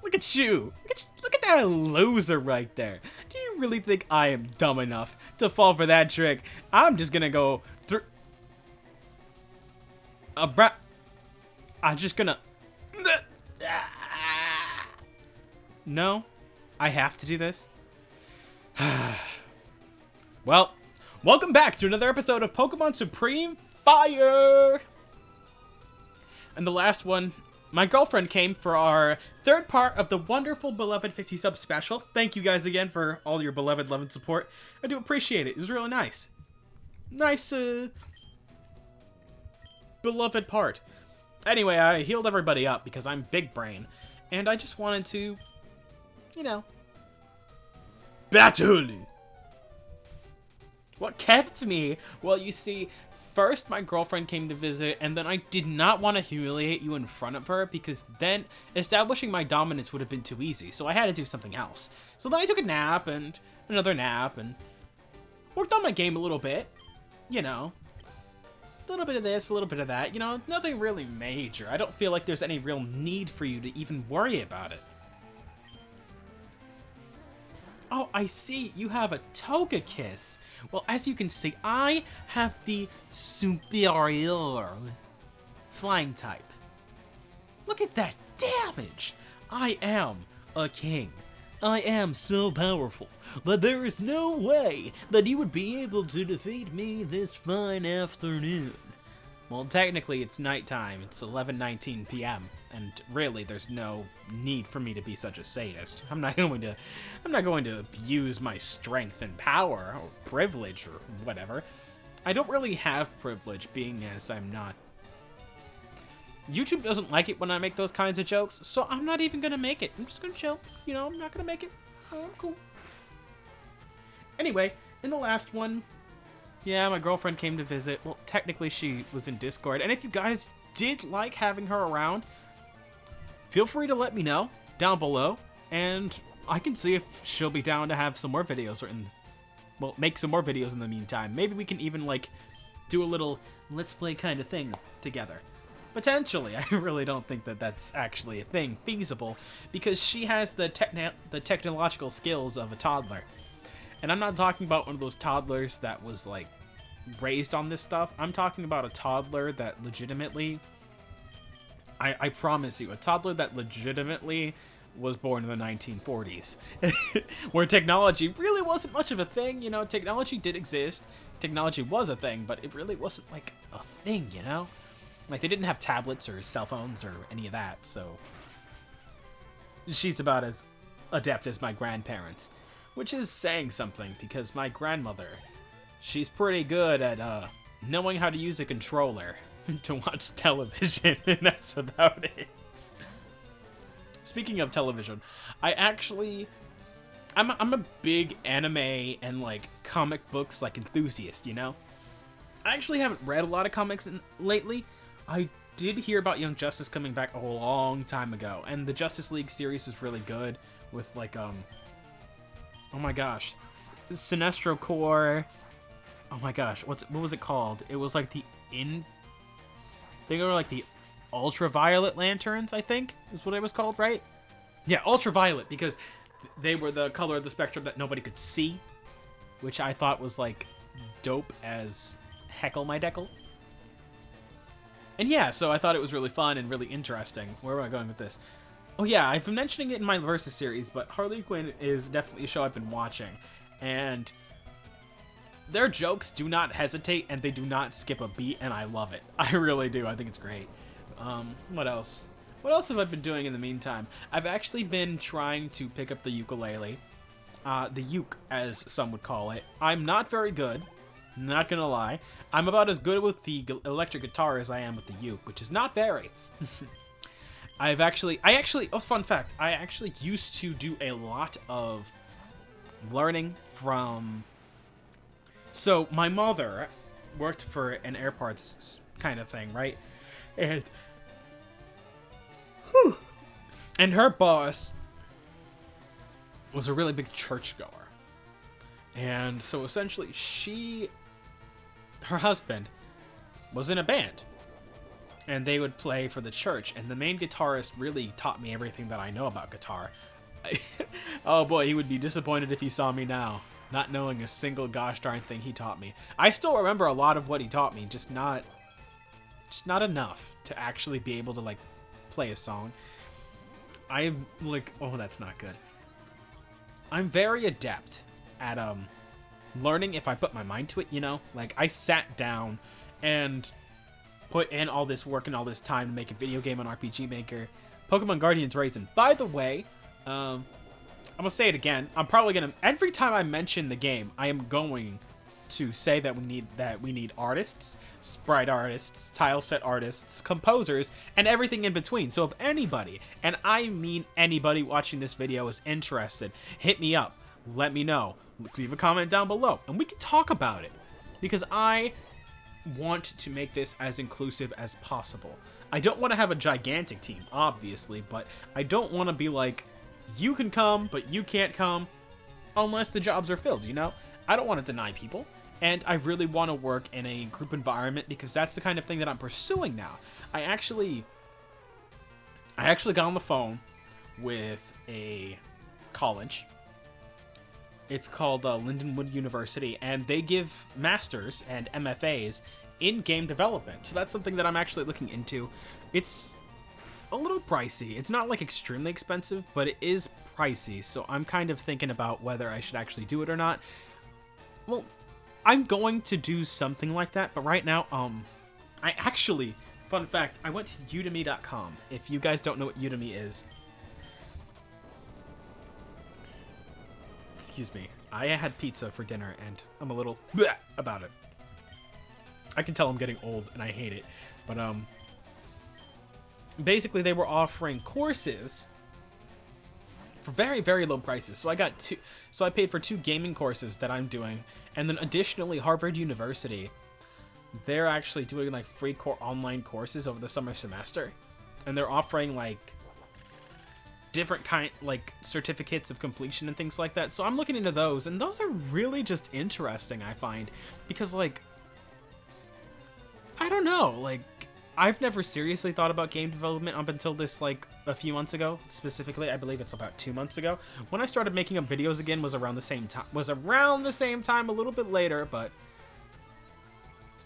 Look at you. Look at that loser right there. Do you really think I am dumb enough to fall for that trick? I'm just gonna go through... I'm just gonna... No? I have to do this? Well, welcome back to another episode of Pokemon Supreme Fire! And the last one, my girlfriend came for our third part of the wonderful beloved 50 sub special. Thank you guys again for all your beloved love and support. I do appreciate it. It was really nice. Nice, beloved part. Anyway, I healed everybody up because I'm big brain. And I just wanted to, you know, battle. What kept me? Well, you see, first my girlfriend came to visit, and then I did not want to humiliate you in front of her, because then establishing my dominance would have been too easy, so I had to do something else. So then I took a nap, and another nap, and worked on my game a little bit, you know. A little bit of this, a little bit of that, you know, nothing really major. I don't feel like there's any real need for you to even worry about it. Oh, I see, you have a Togekiss. Well, as you can see, I have the superior flying type. Look at that damage! I am a king. I am so powerful that there is no way that you would be able to defeat me this fine afternoon. Well, technically it's nighttime. It's 11:19 p.m. and really there's no need for me to be such a sadist. I'm not going to abuse my strength and power or privilege or whatever. I don't really have privilege, being as I'm not. YouTube doesn't like it when I make those kinds of jokes, so I'm not even gonna make it. I'm just gonna chill. You know, I'm not gonna make it. Oh, I'm cool. Anyway, in the last one, yeah, my girlfriend came to visit. Well, technically she was in Discord, and if you guys did like having her around, feel free to let me know down below, and I can see if she'll be down to have some more videos, or well, make some more videos in the meantime. Maybe we can even, like, do a little Let's Play kind of thing together. Potentially. I really don't think that that's actually a thing feasible, because she has the technological skills of a toddler. And I'm not talking about one of those toddlers that was, like, raised on this stuff. I'm talking about a toddler that legitimately, I promise you, a toddler that legitimately was born in the 1940s, where technology really wasn't much of a thing. You know, technology did exist, technology was a thing, but it really wasn't, like, a thing, you know? Like, they didn't have tablets or cell phones or any of that, so she's about as adept as my grandparents, which is saying something, because my grandmother, she's pretty good at knowing how to use a controller to watch television, and that's about it. Speaking of television, I'm a big anime and, like, comic books, like, enthusiast, you know? I actually haven't read a lot of comics lately. I did hear about Young Justice coming back a long time ago, and the Justice League series was really good with, like, oh my gosh, Sinestro Corps. Oh my gosh, what was it called? It was like they were like the Ultraviolet Lanterns, I think, is what it was called, right? Yeah, Ultraviolet, because they were the color of the spectrum that nobody could see, which I thought was, like, dope as heckle my deckle. And yeah, so I thought it was really fun and really interesting. Where am I going with this? Oh yeah, I've been mentioning it in my Versus series, but Harley Quinn is definitely a show I've been watching. And their jokes do not hesitate, and they do not skip a beat, and I love it. I really do. I think it's great. What else? What else have I been doing in the meantime? I've actually been trying to pick up the ukulele. The uke, as some would call it. I'm not very good. Not gonna lie. I'm about as good with the electric guitar as I am with the uke, which is not very. I actually, oh, fun fact, I actually used to do a lot of learning from, so my mother worked for an airports kind of thing, right? And her boss was a really big churchgoer. And so essentially her husband was in a band. and they would play for the church, and the main guitarist really taught me everything that I know about guitar. Oh boy, he would be disappointed if he saw me now, not knowing a single gosh darn thing he taught me. I still remember a lot of what he taught me, just not enough to actually be able to like play a song. I'm like, oh, that's not good. I'm very adept at learning if I put my mind to it, you know? Like, I sat down and put in all this work and all this time to make a video game on RPG Maker. Pokemon Guardians Raisin. By the way, I'm gonna say it again. I'm probably gonna, every time I mention the game, I am going to say that we need artists, sprite artists, tile set artists, composers, and everything in between. So if anybody, and I mean anybody watching this video, is interested, hit me up, let me know, leave a comment down below, and we can talk about it, because I want to make this as inclusive as possible. I don't want to have a gigantic team, obviously, but I don't want to be like, you can come, but you can't come unless the jobs are filled, you know? I don't want to deny people, and I really want to work in a group environment because that's the kind of thing that I'm pursuing now. I actually got on the phone with a college. It's called Lindenwood University, and they give masters and MFAs in game development. So that's something that I'm actually looking into. It's a little pricey. It's not like extremely expensive, but it is pricey. So I'm kind of thinking about whether I should actually do it or not. Well, I'm going to do something like that, but right now, I actually, fun fact, I went to udemy.com. If you guys don't know what Udemy is, excuse me, I had pizza for dinner and I'm a little bleh about it. I can tell I'm getting old and I hate it, but basically they were offering courses for very, very low prices. So I paid for 2 gaming courses that I'm doing, and then additionally Harvard University, they're actually doing like free online courses over the summer semester, and they're offering like different like certificates of completion and things like that. So I'm looking into those, and those are really just interesting, I find, because like, I don't know, like, I've never seriously thought about game development up until this, like, a few months ago. Specifically, I believe it's about 2 months ago. When I started making up videos again was around the same time, a little bit later, but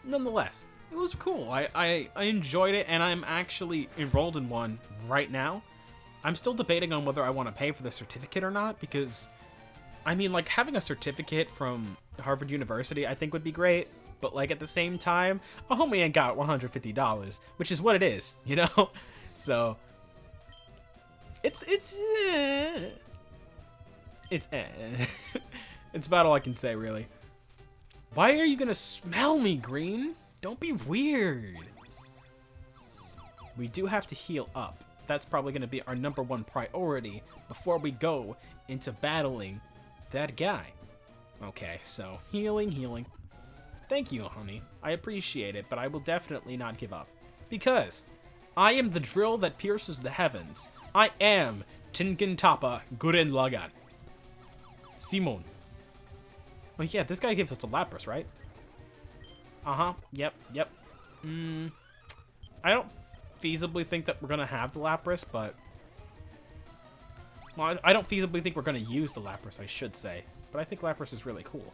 nonetheless, it was cool. I enjoyed it, and I'm actually enrolled in one right now. I'm still debating on whether I want to pay for the certificate or not, because, I mean, like, having a certificate from Harvard University I think would be great. But, like, at the same time, a homie ain't got $150, which is what it is, you know? So, it's about all I can say, really. Why are you gonna smell me, Green? Don't be weird. We do have to heal up. That's probably gonna be our #1 priority before we go into battling that guy. Okay, so, healing. Thank you, honey. I appreciate it, but I will definitely not give up. Because I am the drill that pierces the heavens. I am Tinkin Tapa Guren Lagan. Simon. Oh yeah, this guy gives us a Lapras, right? Uh-huh. Yep. I don't feasibly think that we're gonna have the Lapras, but... Well, I don't feasibly think we're gonna use the Lapras, I should say. But I think Lapras is really cool.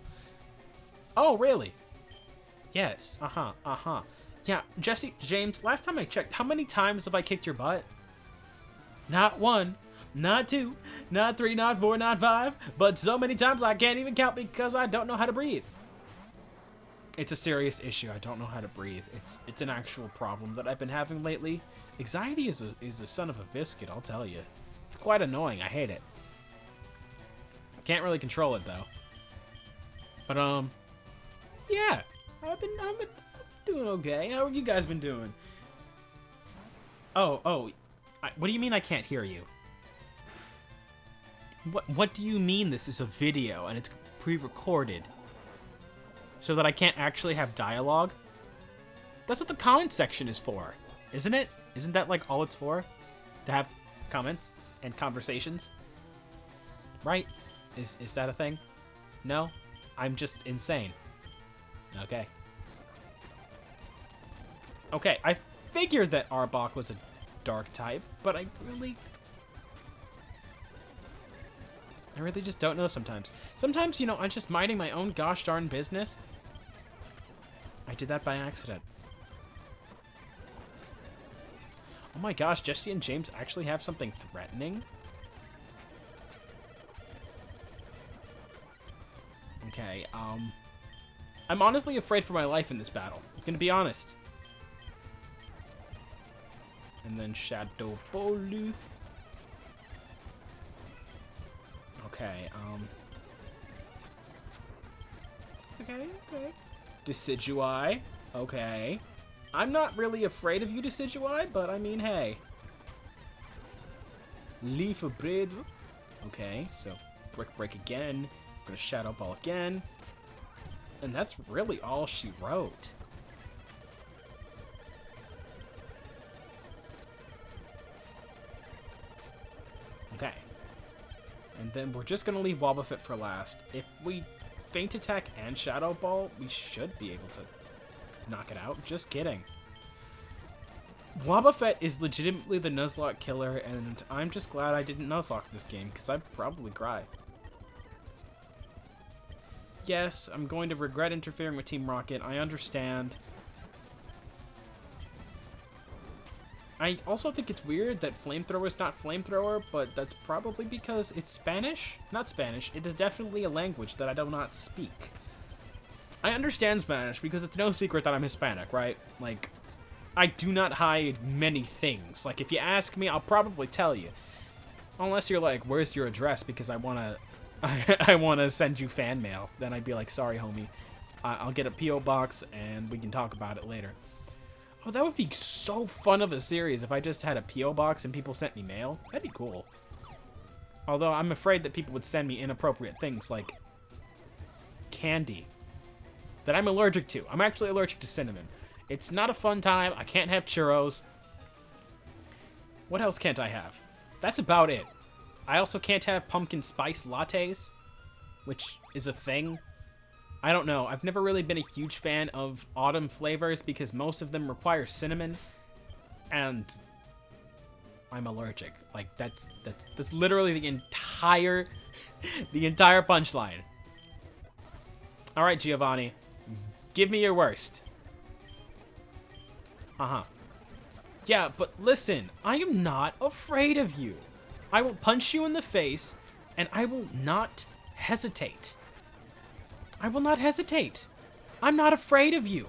Oh, really? Yes, yeah, Jesse, James, last time I checked, how many times have I kicked your butt? Not 1, not 2, not 3, not 4, not 5, but so many times I can't even count because I don't know how to breathe. It's a serious issue. I don't know how to breathe. It's an actual problem that I've been having lately. Anxiety is a son of a biscuit, I'll tell you. It's quite annoying. I hate it. Can't really control it though. But yeah. I've been doing okay. How have you guys been doing? Oh, what do you mean I can't hear you? What do you mean this is a video and it's pre-recorded? So that I can't actually have dialogue? That's what the comment section is for, isn't it? Isn't that like all it's for? To have comments and conversations? Right? Is that a thing? No? I'm just insane. Okay. Okay, I figured that Arbok was a dark type, but I really just don't know sometimes. Sometimes, you know, I'm just minding my own gosh darn business. I did that by accident. Oh my gosh, Jesse and James actually have something threatening? Okay, I'm honestly afraid for my life in this battle. I'm gonna be honest. And then Shadow Bolu. Okay, okay. Decidueye. Okay. I'm not really afraid of you, Decidueye, but I mean, hey. Leaf of Bread. Okay, so Brick Break again. I'm gonna Shadow Ball again. And that's really all she wrote. Okay. And then we're just gonna leave Wobbuffet for last. If we Feint Attack and Shadow Ball, we should be able to knock it out. Just kidding. Wobbuffet is legitimately the Nuzlocke killer, and I'm just glad I didn't Nuzlocke this game, because I'd probably cry. Yes, I'm going to regret interfering with Team Rocket. I understand. I also think it's weird that Flamethrower is not Flamethrower, but that's probably because it's Spanish? Not Spanish. It is definitely a language that I do not speak. I understand Spanish because it's no secret that I'm Hispanic, right? Like, I do not hide many things. Like, if you ask me, I'll probably tell you. Unless you're like, where's your address? Because I wanna send you fan mail. Then I'd be like, sorry, homie. I'll get a P.O. box and we can talk about it later. Oh, that would be so fun of a series if I just had a P.O. box and people sent me mail. That'd be cool. Although I'm afraid that people would send me inappropriate things like candy that I'm allergic to. I'm actually allergic to cinnamon. It's not a fun time. I can't have churros. What else can't I have? That's about it. I also can't have pumpkin spice lattes, which is a thing. I don't know. I've never really been a huge fan of autumn flavors because most of them require cinnamon, and I'm allergic. Like that's literally the entire punchline. All right, Giovanni, give me your worst. Yeah, but listen, I am not afraid of you. I will punch you in the face, and I will not hesitate. I will not hesitate. I'm not afraid of you.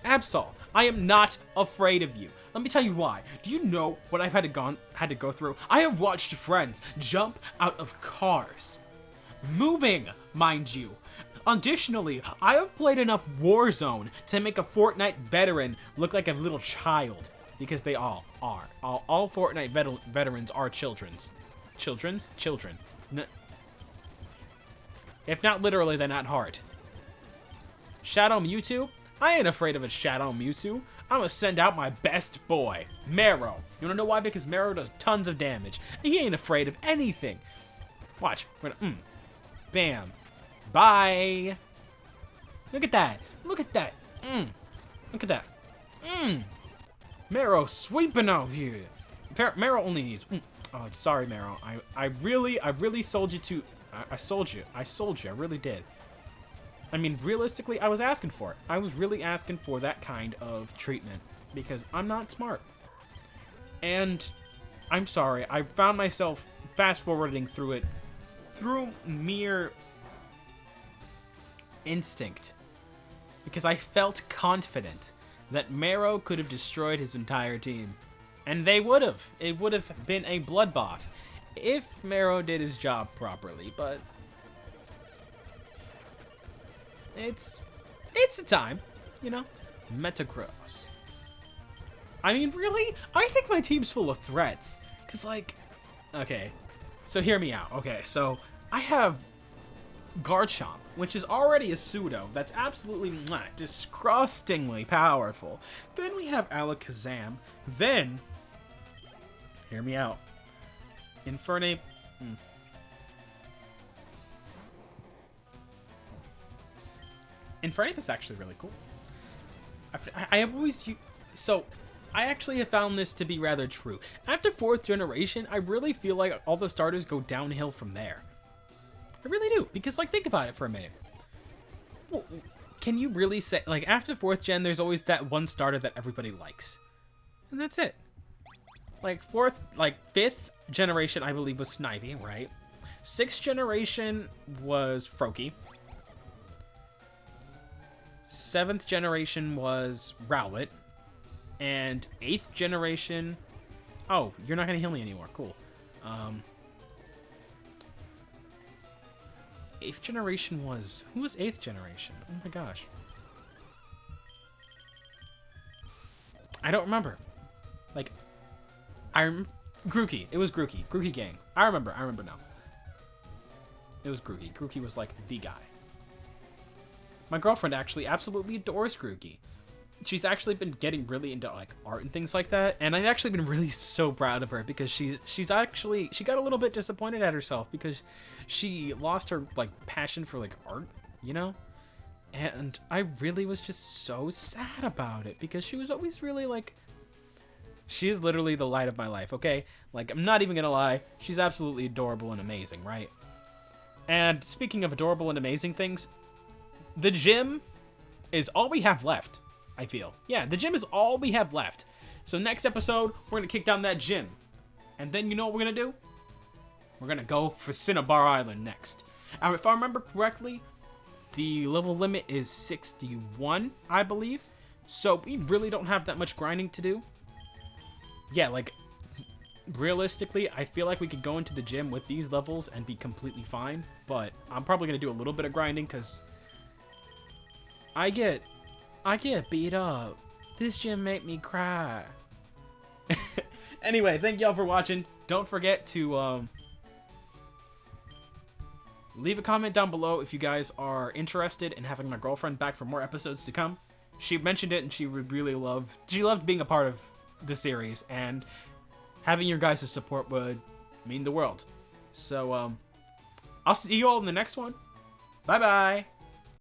Absol, I am not afraid of you. Let me tell you why. Do you know what I've had to go through? I have watched friends jump out of cars. Moving, mind you. Additionally, I have played enough Warzone to make a Fortnite veteran look like a little child. Because they all are. All Fortnite veterans are children's. Children. If not literally, then at heart. Shadow Mewtwo? I ain't afraid of a Shadow Mewtwo. I'm gonna send out my best boy, Marrow. You wanna know why? Because Marrow does tons of damage. He ain't afraid of anything. Watch. We're gonna, bam. Bye. Look at that. Look at that. Look at that. Marrow sweeping out here. Marrow only needs. Oh, sorry, Marrow. I really sold you to. I sold you. I really did. I mean, realistically, I was asking for it. I was really asking for that kind of treatment because I'm not smart. And I'm sorry. I found myself fast-forwarding through it through mere instinct because I felt confident that Marrow could have destroyed his entire team. And they would have. It would have been a bloodbath if Marrow did his job properly, but it's a time, you know? Metagross. I mean, really? I think my team's full of threats. Because, like, okay, so hear me out. Okay, so I have Garchomp, which is already a pseudo that's absolutely disgustingly powerful. Then we have Alakazam. Then, hear me out. Infernape. Infernape is actually really cool. I have always so I actually have found this to be rather true. After 4th generation, I really feel like all the starters go downhill from there. I really do, because, like, think about it for a minute. Well, can you really say, like, after 4th gen, there's always that one starter that everybody likes. And that's it. Like, 5th generation, I believe, was Snivy, right? 6th generation was Froakie. 7th generation was Rowlet. And 8th generation... Oh, you're not going to heal me anymore. Cool. 8th generation was... Who was 8th generation? Oh my gosh. I don't remember. Like, Grookey. It was Grookey. Grookey gang. I remember now. It was Grookey. Grookey was like the guy. My girlfriend actually absolutely adores Grookey. She's actually been getting really into like art and things like that, and I've actually been really so proud of her because she got a little bit disappointed at herself because she lost her like passion for like art, you know? And I really was just so sad about it because she was always really like, she is literally the light of my life, okay? Like, I'm not even gonna lie, she's absolutely adorable and amazing, right? And speaking of adorable and amazing things, the gym is all we have left. I feel. Yeah, the gym is all we have left. So next episode, we're going to kick down that gym. And then you know what we're going to do? We're going to go for Cinnabar Island next. And if I remember correctly, the level limit is 61, I believe. So we really don't have that much grinding to do. Yeah, like, realistically, I feel like we could go into the gym with these levels and be completely fine. But I'm probably going to do a little bit of grinding because I get beat up. This gym make me cry. Anyway, thank y'all for watching. Don't forget to leave a comment down below if you guys are interested in having my girlfriend back for more episodes to come. She mentioned it and she would really she loved being a part of the series, and having your guys' support would mean the world. So I'll see you all in the next one. Bye bye.